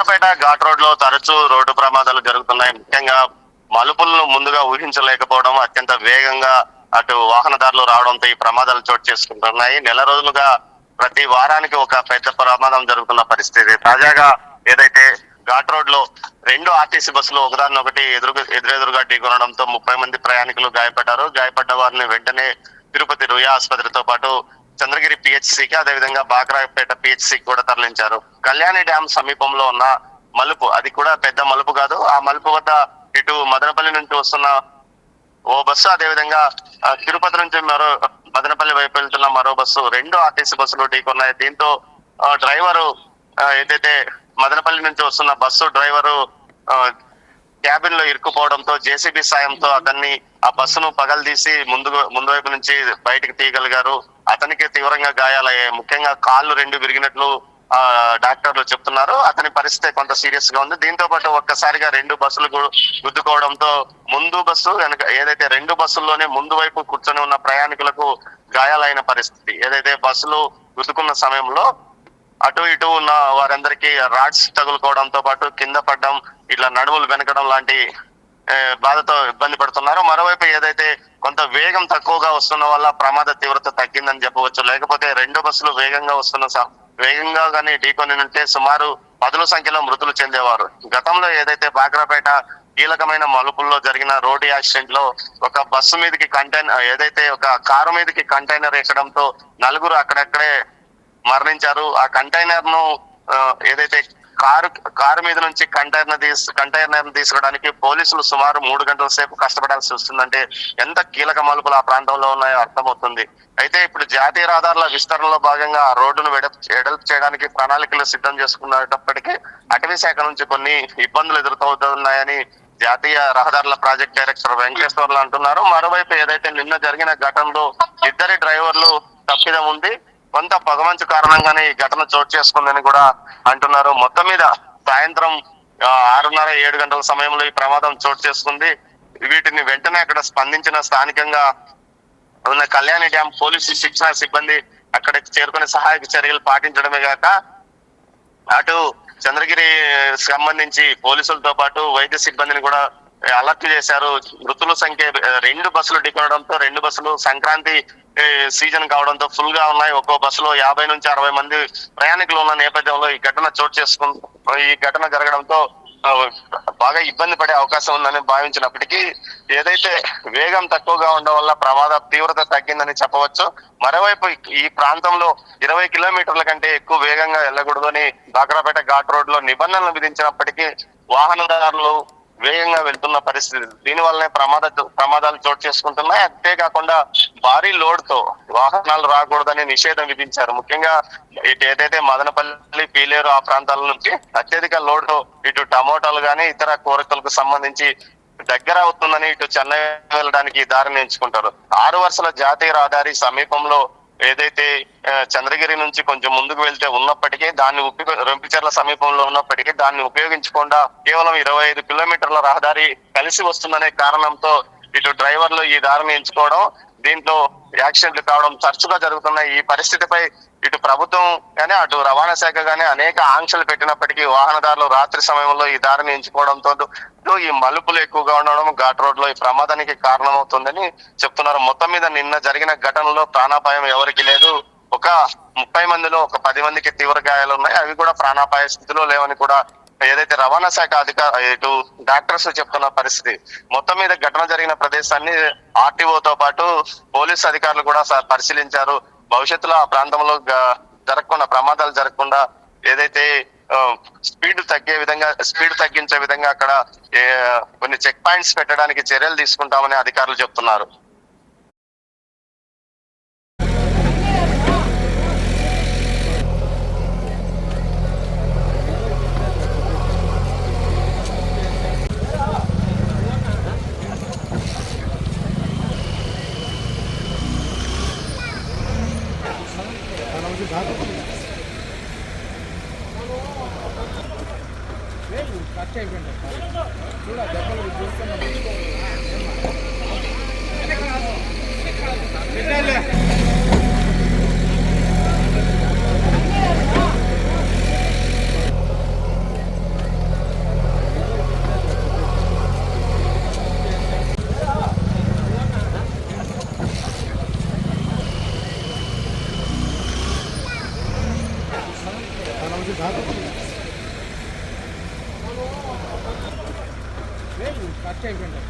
పేట ghat road లో తరచూ road ప్రమాదాలు జరుగుతున్నాయి. ముఖ్యంగా మలుపులను ముందుగా ఊహించలేకపోవడం, అత్యంత వేగంగా అటు వాహనదారులు రావడంతో ఈ ప్రమాదాలు చోటు చేసుకుంటున్నాయి. నెల రోజులుగా ప్రతి వారానికి ఒక పెద్ద ప్రమాదం జరుగుతున్న పరిస్థితి. తాజాగా ఏదైతే ఘాట్ రోడ్ లో 2 ఆర్టీసీ బస్సులు ఒకదాన్నొకటి ఎదురెదురుగా ఢీకొనడంతో 30 మంది ప్రయాణికులు గాయపడ్డారు. గాయపడ్డ వారిని వెంటనే తిరుపతి రుయా ఆసుపత్రితో పాటు చంద్రగిరి పిహెచ్సికి, అదేవిధంగా బాక్రాపేట పిహెచ్సికి కూడా తరలించారు. కళ్యాణి డ్యాం సమీపంలో ఉన్న మలుపు, అది కూడా పెద్ద మలుపు కాదు, ఆ మలుపు వద్ద ఇటు మదనపల్లి నుంచి వస్తున్న ఓ బస్సు, అదేవిధంగా తిరుపతి నుంచి మదనపల్లి వైపు వెళ్తున్న మరో బస్సు, 2 ఆర్టీసీ బస్సులు ఢీకొన్నాయి. దీంతో డ్రైవరు ఏదైతే మదనపల్లి నుంచి వస్తున్న బస్సు డ్రైవరు క్యాబిన్ లో ఇరుక్కుపోవడంతో జేసీబీ సాయంతో అతన్ని ఆ బస్సును పగలదీసి ముందు వైపు నుంచి బయటకు తీయగలిగారు. అతనికి తీవ్రంగా గాయాలయ్యాయి. ముఖ్యంగా కాళ్ళు 2 విరిగినట్లు డాక్టర్లు చెప్తున్నారు. అతని పరిస్థితి కొంత సీరియస్ గా ఉంది. దీంతో పాటు ఒక్కసారిగా 2 బస్సులు గుద్దుకోవడంతో ముందు బస్సు వెనక ఏదైతే 2 బస్సుల్లోనే ముందు వైపు కూర్చొని ఉన్న ప్రయాణికులకు గాయాలైన పరిస్థితి. ఏదైతే బస్సులు గుద్దుకున్న సమయంలో అటు ఇటు ఉన్న వారందరికీ రాడ్స్ తగులుకోవడంతో పాటు కింద పడడం, ఇట్లా నడుములు వెనకడం లాంటి బాధతో ఇబ్బంది పడుతున్నారు. మరోవైపు ఏదైతే కొంత వేగం తక్కువగా వస్తున్న వల్ల ప్రమాద తీవ్రత తగ్గిందని చెప్పవచ్చు. లేకపోతే 2 బస్సులు వేగంగా కానీ ఢీకొని ఉంటే సుమారు 10ల సంఖ్యలో మృతులు చెందేవారు. గతంలో ఏదైతే బాక్రాపేట కీలకమైన మలుపుల్లో జరిగిన రోడ్డు యాక్సిడెంట్ లో ఒక బస్సు మీదకి ఒక కారు మీదకి కంటైనర్ ఎక్కడంతో 4 అక్కడక్కడే మరణించారు. ఆ కంటైనర్ ను ఏదైతే కారు మీద నుంచి కంటైనర్ తీసుకోవడానికి పోలీసులు సుమారు 3 గంటల సేపు కష్టపడాల్సి వస్తుందంటే ఎంత కీలక మలుపులు ఆ ప్రాంతంలో ఉన్నాయో అర్థమవుతుంది. అయితే ఇప్పుడు జాతీయ రహదారుల విస్తరణలో భాగంగా ఆ రోడ్డును వెడల్పు చేయడానికి ప్రణాళికలు సిద్ధం చేసుకున్నప్పటికీ అటవీ శాఖ నుంచి కొన్ని ఇబ్బందులు ఎదురవుతున్నాయని జాతీయ రహదారుల ప్రాజెక్ట్ డైరెక్టర్ వెంకటేశ్వర్లు అంటున్నారు. మరోవైపు ఏదైతే నిన్న జరిగిన ఘటనలో 2 డ్రైవర్లు తప్పిదం ఉంది, కొంత పొగమంచు కారణంగానే ఈ ఘటన చోటు చేసుకుందని కూడా అంటున్నారు. మొత్తం మీద సాయంత్రం 6:30-7 గంటల సమయంలో ఈ ప్రమాదం చోటు చేసుకుంది. వీటిని వెంటనే అక్కడ స్పందించిన స్థానికంగా ఉన్న కళ్యాణి డ్యాం పోలీసు శిక్షణ సిబ్బంది అక్కడికి చేరుకుని సహాయక చర్యలు పాటించడమే కాక అటు చంద్రగిరి సంబంధించి పోలీసులతో పాటు వైద్య సిబ్బందిని కూడా అలర్ట్ చేశారు. మృతుల సంఖ్య 2 బస్సులు ఢీకొనడంతో 2 బస్సులు సంక్రాంతి సీజన్ కావడంతో ఫుల్ గా ఉన్నాయి. ఒక్కో బస్సులో 50 నుంచి 60 మంది ప్రయాణికులు ఉన్న నేపథ్యంలో ఈ ఘటన జరగడంతో బాగా ఇబ్బంది పడే అవకాశం ఉందని భావించినప్పటికీ ఏదైతే వేగం తక్కువగా ఉండడం వల్ల ప్రమాద తీవ్రత తగ్గిందని చెప్పవచ్చు. మరోవైపు ఈ ప్రాంతంలో 20 కిలోమీటర్ల కంటే ఎక్కువ వేగంగా వెళ్ళకూడదని బాక్రాపేట ఘాట్ రోడ్ లో నిబంధనలు విధించినప్పటికీ వాహనదారులు వేగంగా వెళ్తున్న పరిస్థితి. దీని వల్లనే ప్రమాదాలు చోటు చేసుకుంటున్నాయి. అంతేకాకుండా భారీ లోడ్ తో వాహనాలు రాకూడదని నిషేధం విధించారు. ముఖ్యంగా ఏదైతే మదనపల్లి, పీలేరు ఆ ప్రాంతాల నుంచి అత్యధిక లోడ్ తో ఇటు టమోటాలు గానీ ఇతర కూరగాయలకు సంబంధించి దగ్గర అవుతుందని ఇటు చెన్నై వెళ్ళడానికి దారిని ఎంచుకుంటారు. 6 వరుసల జాతీయ రహదారి సమీపంలో ఏదైతే చంద్రగిరి నుంచి కొంచెం ముందుకు వెళ్తే ఉన్నప్పటికీ రంపిచెర్ల సమీపంలో ఉన్నప్పటికీ దాన్ని ఉపయోగించకుండా కేవలం 25 కిలోమీటర్ల రహదారి కలిసి వస్తుందనే కారణంతో ఇటు డ్రైవర్లు ఈ దారిని ఎంచుకోవడం, దీంతో యాక్సిడెంట్లు కావడం తరచుగా జరుగుతున్న ఈ పరిస్థితిపై ఇటు ప్రభుత్వం కానీ అటు రవాణా శాఖ కానీ అనేక ఆంక్షలు పెట్టినప్పటికీ వాహనదారులు రాత్రి సమయంలో ఈ దారిని ఎంచుకోవడంతో ఈ మలుపులు ఎక్కువగా ఉండడం ఘాట్ రోడ్ లో ఈ ప్రమాదానికి కారణమవుతుందని చెప్తున్నారు. మొత్తం మీద నిన్న జరిగిన ఘటనలో ప్రాణాపాయం ఎవరికి లేదు. ఒక 30 మందిలో ఒక 10 మందికి తీవ్ర గాయాలు ఉన్నాయి. అవి కూడా ప్రాణాపాయ స్థితిలో లేవని కూడా ఏదైతే రవాణా శాఖ ఇటు డాక్టర్స్ చెప్తున్న పరిస్థితి. మొత్తం మీద ఘటన జరిగిన ప్రదేశాన్ని ఆర్టీఓతో పాటు పోలీసు అధికారులు కూడా పరిశీలించారు. భవిష్యత్తులో ఆ ప్రాంతంలో ప్రమాదాలు జరగకుండా ఏదైతే స్పీడ్ తగ్గించే విధంగా అక్కడ కొన్ని చెక్ పాయింట్స్ పెట్టడానికి చర్యలు తీసుకుంటామని అధికారులు చెప్తున్నారు. అరెస్ట్ అయిపోయింది.